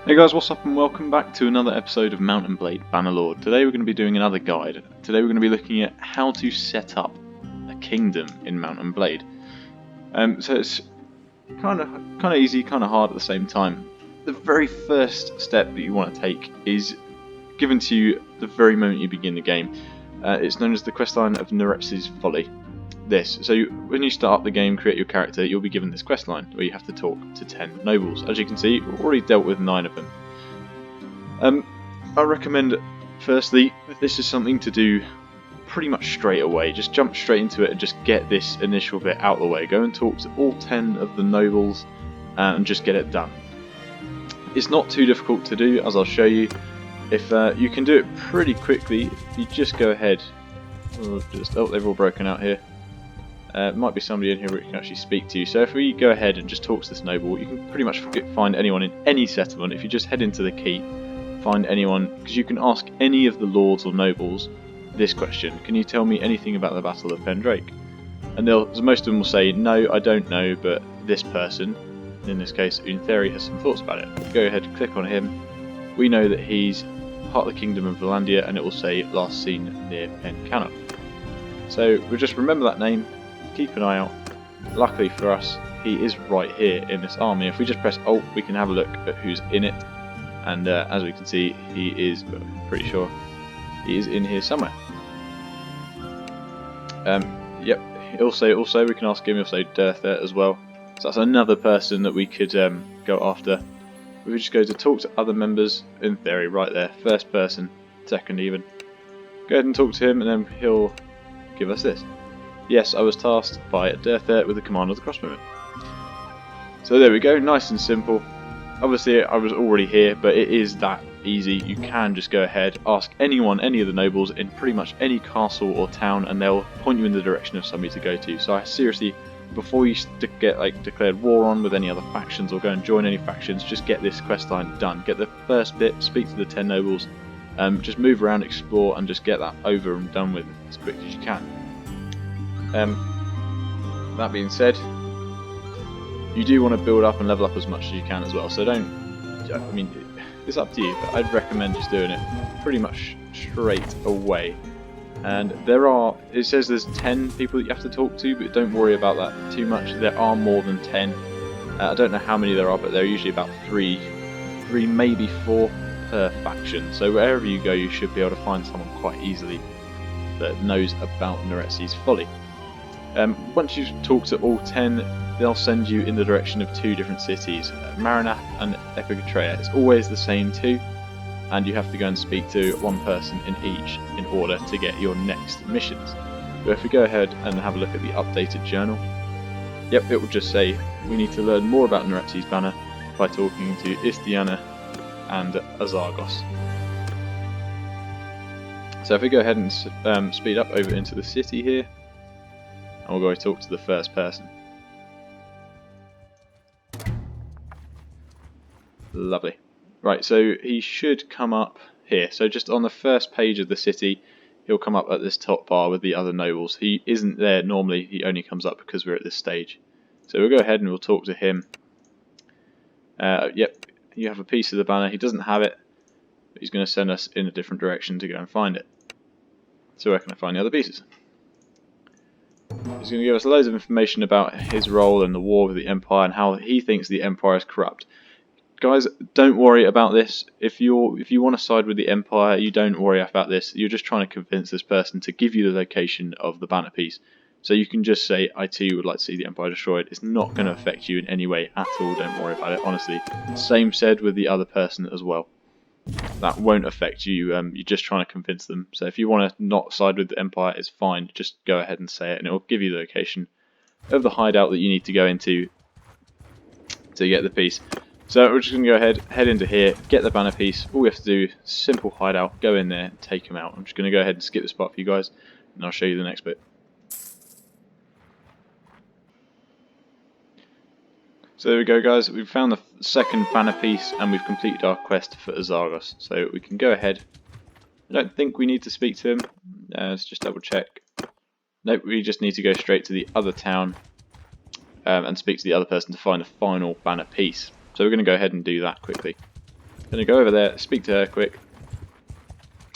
Hey guys, what's up and welcome back to another episode of Mount and Blade Bannerlord. Today we're going to be doing another guide. Today we're going to be looking at how to set up a kingdom in Mount and Blade. So it's kind of easy, kind of hard at the same time. The very first step that you want to take is given to you the very moment you begin the game. It's known as the questline of Neretzes Folly. So when you start up the game, create your character, you'll be given this questline where you have to talk to 10 nobles. As you can see, we've already dealt with 9 of them. I recommend, firstly, this is something to do pretty much straight away. Just jump straight into it and just get this initial bit out of the way. Go and talk to all 10 of the nobles and just get it done. It's not too difficult to do, as I'll show you. If you can do it pretty quickly, if you just go ahead. Oh, they've all broken out here. Might be somebody in here we can actually speak to. So if we go ahead and just talk to this noble, you can pretty much find anyone in any settlement. If you just head into the keep, find anyone, because you can ask any of the lords or nobles this question: can you tell me anything about the Battle of Pendrake? And most of them will say, no, I don't know, but this person, in this case Unthery, has some thoughts about it. Go ahead, click on him. We know that he's part of the kingdom of Vlandian, and it will say last seen near Pencannock. So we'll just remember that name. Keep an eye out. Luckily for us, he is right here in this army. If we just press Alt, we can have a look at who's in it, and as we can see, he is, pretty sure, he is in here somewhere. Yep. Also, we can ask him. Also, Derthert as well. So that's another person that we could go after. We would just go to talk to other members. In theory, right there, first person, second even. Go ahead and talk to him, and then he'll give us this. Yes, I was tasked by Derthert with the command of the crossbowmen. So there we go, nice and simple. Obviously I was already here, but it is that easy. You can just go ahead, ask anyone, any of the nobles in pretty much any castle or town, and they'll point you in the direction of somebody to go to. So I seriously, before you get declared war on with any other factions or go and join any factions, just get this questline done. Get the first bit, speak to the 10 nobles, just move around, explore, and just get that over and done with as quick as you can. That being said, you do want to build up and level up as much as you can as well, so it's up to you, but I'd recommend just doing it pretty much straight away. And it says there's 10 people that you have to talk to, but don't worry about that too much. There are more than 10. I don't know how many there are, but there are usually about 3, maybe 4 per faction, so wherever you go you should be able to find someone quite easily that knows about Neretzes Folly. Once you talk to all 10, they'll send you in the direction of 2 different cities, Marinath and Epicatrea. It's always the same 2, and you have to go and speak to 1 person in each in order to get your next missions. But if we go ahead and have a look at the updated journal, yep, it will just say we need to learn more about Neretzes Banner by talking to Istiana and Azargos. So if we go ahead and speed up over into the city here, and we'll go talk to the first person. Lovely. Right, so he should come up here. So just on the first page of the city, he'll come up at this top bar with the other nobles. He isn't there normally, he only comes up because we're at this stage. So we'll go ahead and we'll talk to him. Yep, you have a piece of the banner. He doesn't have it, but he's going to send us in a different direction to go and find it. So where can I find the other pieces? He's going to give us loads of information about his role in the war with the Empire and how he thinks the Empire is corrupt. Guys, don't worry about this. If you want to side with the Empire, you don't worry about this. You're just trying to convince this person to give you the location of the banner piece. So you can just say, I too would like to see the Empire destroyed. It's not going to affect you in any way at all. Don't worry about it, honestly. Same said with the other person as well. That won't affect you. You're just trying to convince them. So if you want to not side with the Empire, it's fine. Just go ahead and say it, and it will give you the location of the hideout that you need to go into to get the piece. So we're just going to go ahead, head into here, get the banner piece. All we have to do, simple hideout, go in there, and take them out. I'm just going to go ahead and skip this part for you guys, and I'll show you the next bit. So there we go, guys, we've found the second banner piece and we've completed our quest for Azargos. So we can go ahead. I don't think we need to speak to him. Let's just double check. Nope, we just need to go straight to the other town and speak to the other person to find the final banner piece. So we're going to go ahead and do that quickly. Gonna go over there, speak to her quick,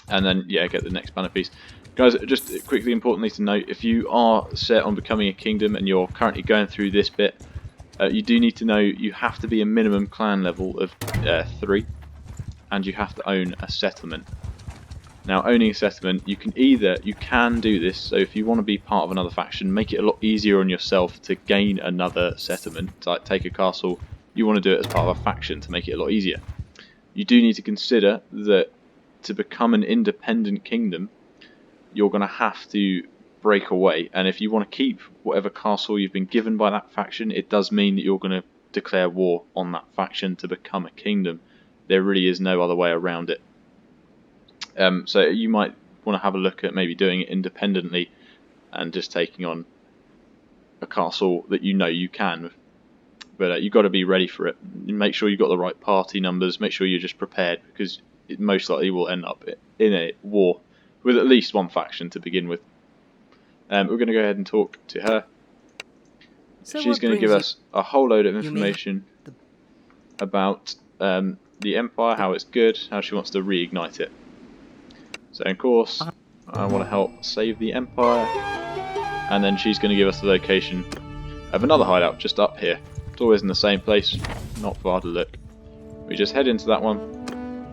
and then yeah, get the next banner piece. Guys, just quickly, importantly to note, if you are set on becoming a kingdom and you're currently going through this bit, you do need to know you have to be a minimum clan level of 3, and you have to own a settlement. Now, owning a settlement, you can do this, so if you want to be part of another faction, make it a lot easier on yourself to gain another settlement, like take a castle. You want to do it as part of a faction to make it a lot easier. You do need to consider that to become an independent kingdom, you're going to have to break away, and if you want to keep whatever castle you've been given by that faction, it does mean that you're going to declare war on that faction to become a kingdom. There really is no other way around it. So you might want to have a look at maybe doing it independently and just taking on a castle that you know you can. But you've got to be ready for it. Make sure you've got the right party numbers. Make sure you're just prepared, because it most likely will end up in a war with at least one faction to begin with. We're going to go ahead and talk to her. So she's going to give us a whole load of information about the Empire, how it's good, how she wants to reignite it. So of course, I want to help save the Empire, and then she's going to give us the location of another hideout just up here. It's always in the same place, not far to look. We just head into that one,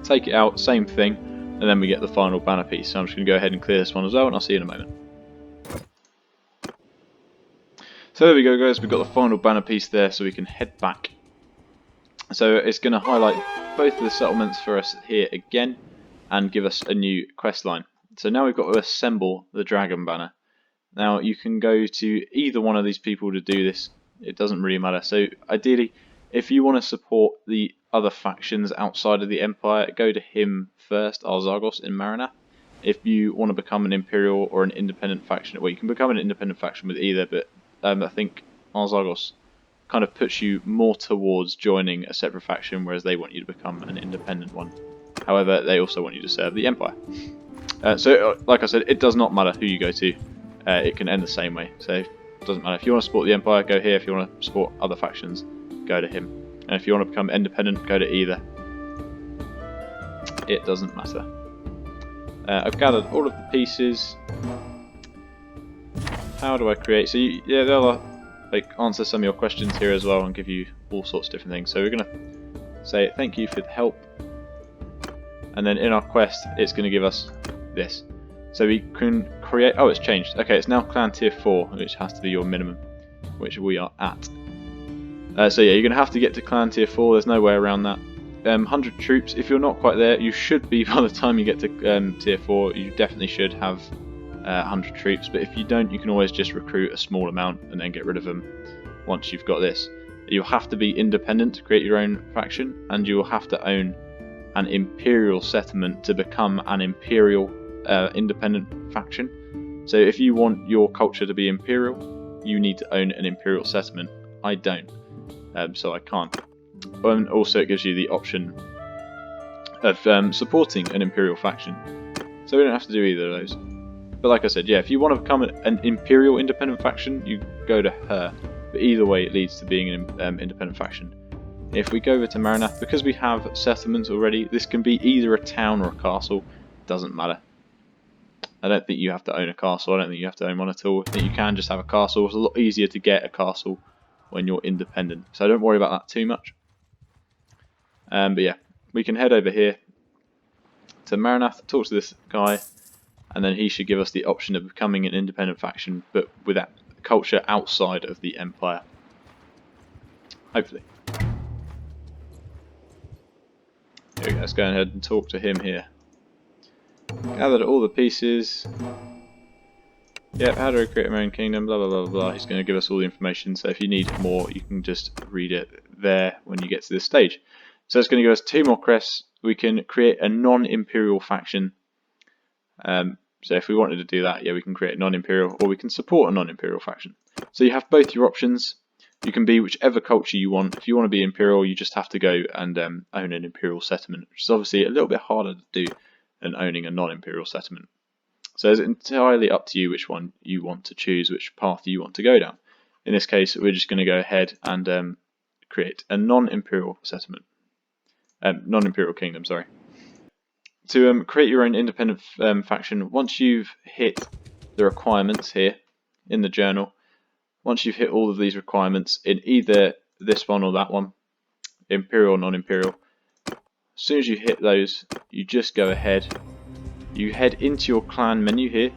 take it out, same thing, and then we get the final banner piece. So I'm just going to go ahead and clear this one as well, and I'll see you in a moment. So there we go, guys, we've got the final banner piece there, so we can head back. So it's going to highlight both of the settlements for us here again, and give us a new quest line. So now we've got to assemble the dragon banner. Now you can go to either one of these people to do this, it doesn't really matter. So ideally, if you want to support the other factions outside of the Empire, go to him first, Arzagos in Marinath. If you want to become an Imperial or an independent faction, well, you can become an independent faction with either, but I think Arzagos kind of puts you more towards joining a separate faction, whereas they want you to become an independent one. However, they also want you to serve the Empire. So, like I said, it does not matter who you go to. It can end the same way. So, it doesn't matter. If you want to support the Empire, go here. If you want to support other factions, go to him. And if you want to become independent, go to either. It doesn't matter. I've gathered all of the pieces. How do I create? So, yeah, they'll answer some of your questions here as well and give you all sorts of different things. So, we're going to say thank you for the help. And then in our quest, it's going to give us this. So we can create... Oh, it's changed. Okay, it's now clan tier 4, which has to be your minimum, which we are at. So yeah, you're going to have to get to clan tier 4. There's no way around that. 100 troops. If you're not quite there, you should be by the time you get to tier 4. You definitely should have 100 troops. But if you don't, you can always just recruit a small amount and then get rid of them once you've got this. You'll have to be independent to create your own faction, and you will have to own an imperial settlement to become an imperial independent faction. So if you want your culture to be imperial, you need to own an imperial settlement. I don't, so I can't. And also it gives you the option of supporting an imperial faction. So we don't have to do either of those. But like I said, yeah, if you want to become an imperial independent faction, you go to her. But either way, it leads to being an independent faction. If we go over to Marinath, because we have settlements already, this can be either a town or a castle. Doesn't matter. I don't think you have to own a castle. I don't think you have to own one at all. I think you can just have a castle. It's a lot easier to get a castle when you're independent. So don't worry about that too much. But yeah, we can head over here to Marinath, talk to this guy, and then he should give us the option of becoming an independent faction, but with that culture outside of the Empire. Hopefully. Here we go, let's go ahead and talk to him here. Gathered all the pieces. Yep, how do I create my own kingdom, blah blah blah blah. He's going to give us all the information, so if you need more, you can just read it there when you get to this stage. So it's going to give us 2 more crests. We can create a non-imperial faction. So if we wanted to do that, yeah, we can create a non-imperial, or we can support a non-imperial faction. So you have both your options. You can be whichever culture you want. If you want to be imperial, you just have to go and own an imperial settlement, which is obviously a little bit harder to do than owning a non-imperial settlement. So it's entirely up to you which one you want to choose, which path you want to go down. In this case, we're just going to go ahead and create a non-imperial settlement. non-imperial kingdom, sorry. To create your own independent faction, once you've hit the requirements here in the journal, once you've hit all of these requirements in either this one or that one, imperial or non-imperial, as soon as you hit those, you just go ahead, you head into your clan menu here,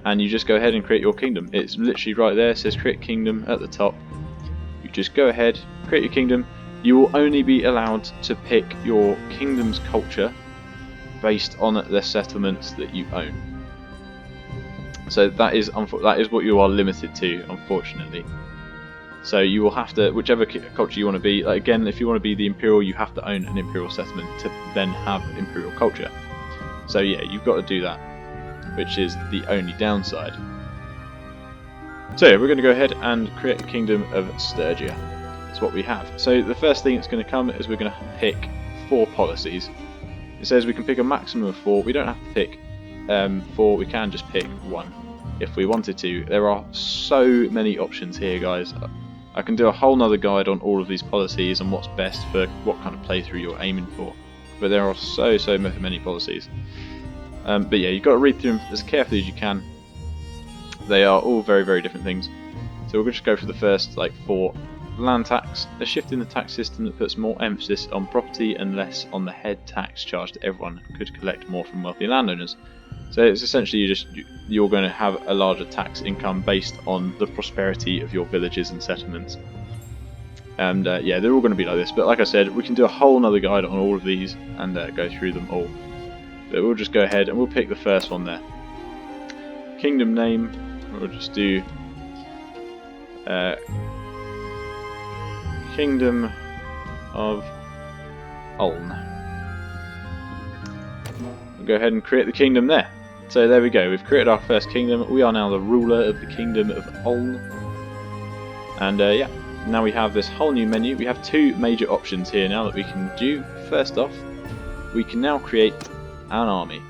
and you just go ahead and create your kingdom. It's literally right there, it says create kingdom at the top. You just go ahead, create your kingdom. You will only be allowed to pick your kingdom's culture based on the settlements that you own. So that is what you are limited to, unfortunately. So you will have to, whichever culture you want to be, like again, if you want to be the imperial, you have to own an imperial settlement to then have imperial culture. So yeah, you've got to do that, which is the only downside. So yeah, we're going to go ahead and create a kingdom of Sturgia. That's what we have. So the first thing that's going to come is we're going to pick 4 policies. It says we can pick a maximum of 4. We don't have to pick 4, we can just pick 1 if we wanted to. There are so many options here, guys. I can do a whole nother guide on all of these policies and what's best for what kind of playthrough you're aiming for. But there are so many policies. But yeah, you've got to read through them as carefully as you can. They are all very different things. So we'll just go for the first 4. Land tax, a shift in the tax system that puts more emphasis on property and less on the head tax charged to everyone, could collect more from wealthy landowners. So it's essentially you're going to have a larger tax income based on the prosperity of your villages and settlements. And yeah, they're all going to be like this, but like I said, we can do a whole nother guide on all of these and go through them all. But we'll just go ahead and we'll pick the first one there. Kingdom name, we'll just do Kingdom of Uln. We'll go ahead and create the kingdom there. So there we go, we've created our first kingdom. We are now the ruler of the Kingdom of Uln. And yeah, now we have this whole new menu. We have 2 major options here now that we can do. First off, we can now create an army.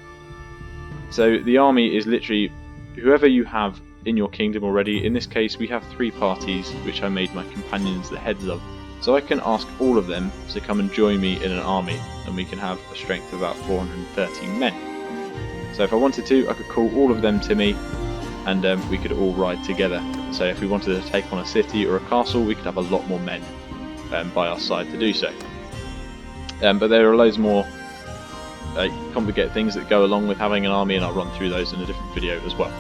So the army is literally whoever you have in your kingdom already. In this case we have 3 parties which I made my companions the heads of. So I can ask all of them to come and join me in an army, and we can have a strength of about 430 men. So if I wanted to, I could call all of them to me, and we could all ride together. So if we wanted to take on a city or a castle, we could have a lot more men by our side to do so. But there are loads more complicated things that go along with having an army, and I'll run through those in a different video as well.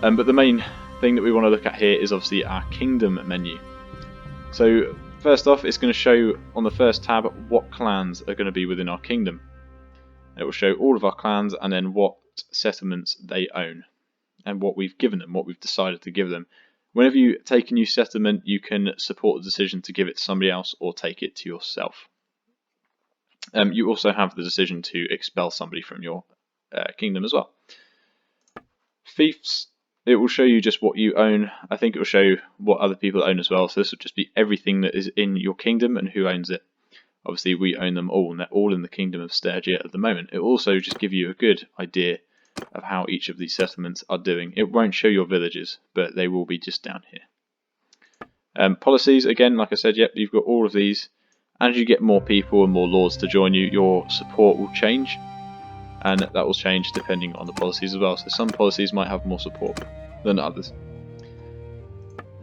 But the main thing that we want to look at here is obviously our kingdom menu. So first off, it's going to show on the first tab what clans are going to be within our kingdom. It will show all of our clans and then what settlements they own and what we've given them, what we've decided to give them. Whenever you take a new settlement, you can support the decision to give it to somebody else or take it to yourself. You also have the decision to expel somebody from your kingdom as well. Fiefs, it will show you just what you own. I think it will show what other people own as well. So this will just be everything that is in your kingdom and who owns it. Obviously we own them all and they're all in the Kingdom of Sturgia at the moment. It will also just give you a good idea of how each of these settlements are doing. It won't show your villages, but they will be just down here. Policies, again, like I said, yep, you've got all of these. As you get more people and more lords to join you, your support will change, and that will change depending on the policies as well. So some policies might have more support than others.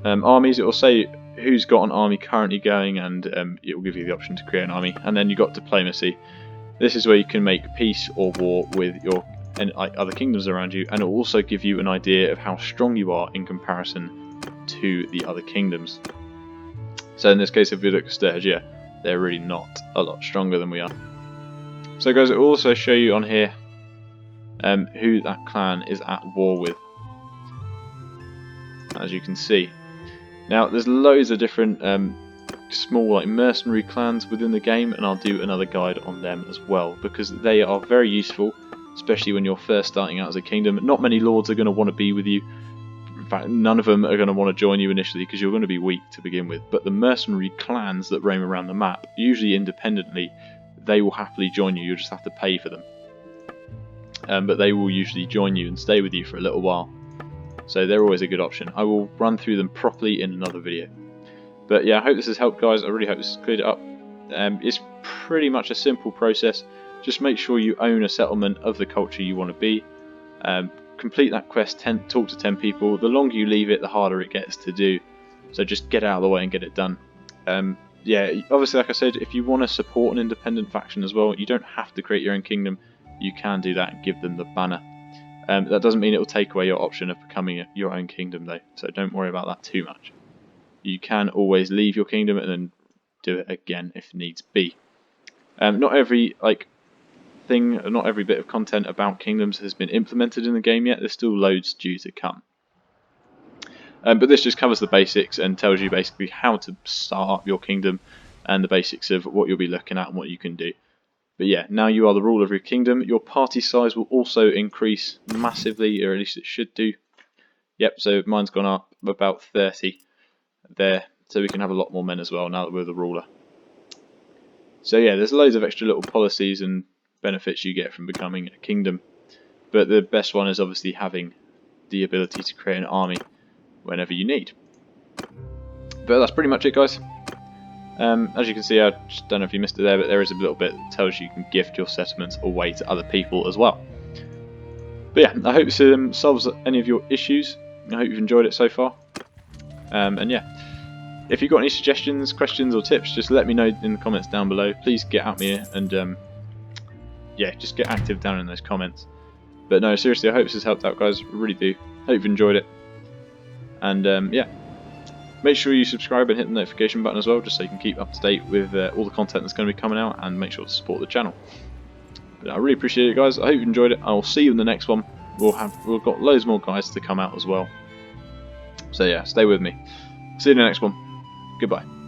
Armies, it will say who's got an army currently going, and it will give you the option to create an army. And then you've got diplomacy. This is where you can make peace or war with your other kingdoms around you, and it will also give you an idea of how strong you are in comparison to the other kingdoms. So in this case, if we look at Sturgia, they're really not a lot stronger than we are. So guys, it will also show you on here who that clan is at war with, as you can see. Now there's loads of different small mercenary clans within the game, and I'll do another guide on them as well, because they are very useful, especially when you're first starting out as a kingdom. Not many lords are going to want to be with you. In fact, none of them are going to want to join you initially because you're going to be weak to begin with. But the mercenary clans that roam around the map, usually independently, they will happily join you. You'll just have to pay for them. But they will usually join you and stay with you for a little while. So they're always a good option. I will run through them properly in another video. But yeah, I hope this has helped, guys. I really hope this has cleared it up. It's pretty much a simple process. Just make sure you own a settlement of the culture you want to be. Complete that quest, talk to 10 people. The longer you leave it, the harder it gets to do. So just get out of the way and get it done. Yeah, obviously, like I said, if you want to support an independent faction as well, you don't have to create your own kingdom. You can do that and give them the banner. That doesn't mean it will take away your option of becoming your own kingdom, though. So don't worry about that too much. You can always leave your kingdom and then do it again if needs be. Not every not every bit of content about kingdoms has been implemented in the game yet. There's still loads due to come. But this just covers the basics and tells you basically how to start up your kingdom and the basics of what you'll be looking at and what you can do. But yeah, now you are the ruler of your kingdom. Your party size will also increase massively, or at least it should do. Yep, so mine's gone up about 30 there, so we can have a lot more men as well now that we're the ruler. So yeah, there's loads of extra little policies and benefits you get from becoming a kingdom. But the best one is obviously having the ability to create an army whenever you need. But that's pretty much it, guys. As you can see, I just don't know if you missed it there, but there is a little bit that tells you can gift your settlements away to other people as well. But yeah, I hope this solves any of your issues. I hope you've enjoyed it so far. And yeah, if you've got any suggestions, questions or tips, just let me know in the comments down below. Please get at me and yeah, just get active down in those comments. But no, seriously, I hope this has helped out, guys. I really do. Hope you've enjoyed it. And yeah, make sure you subscribe and hit the notification button as well, just so you can keep up to date with all the content that's going to be coming out, and make sure to support the channel. But I really appreciate it, guys. I hope you enjoyed it. I will see you in the next one. We've got loads more guys to come out as well. So yeah, stay with me. See you in the next one. Goodbye.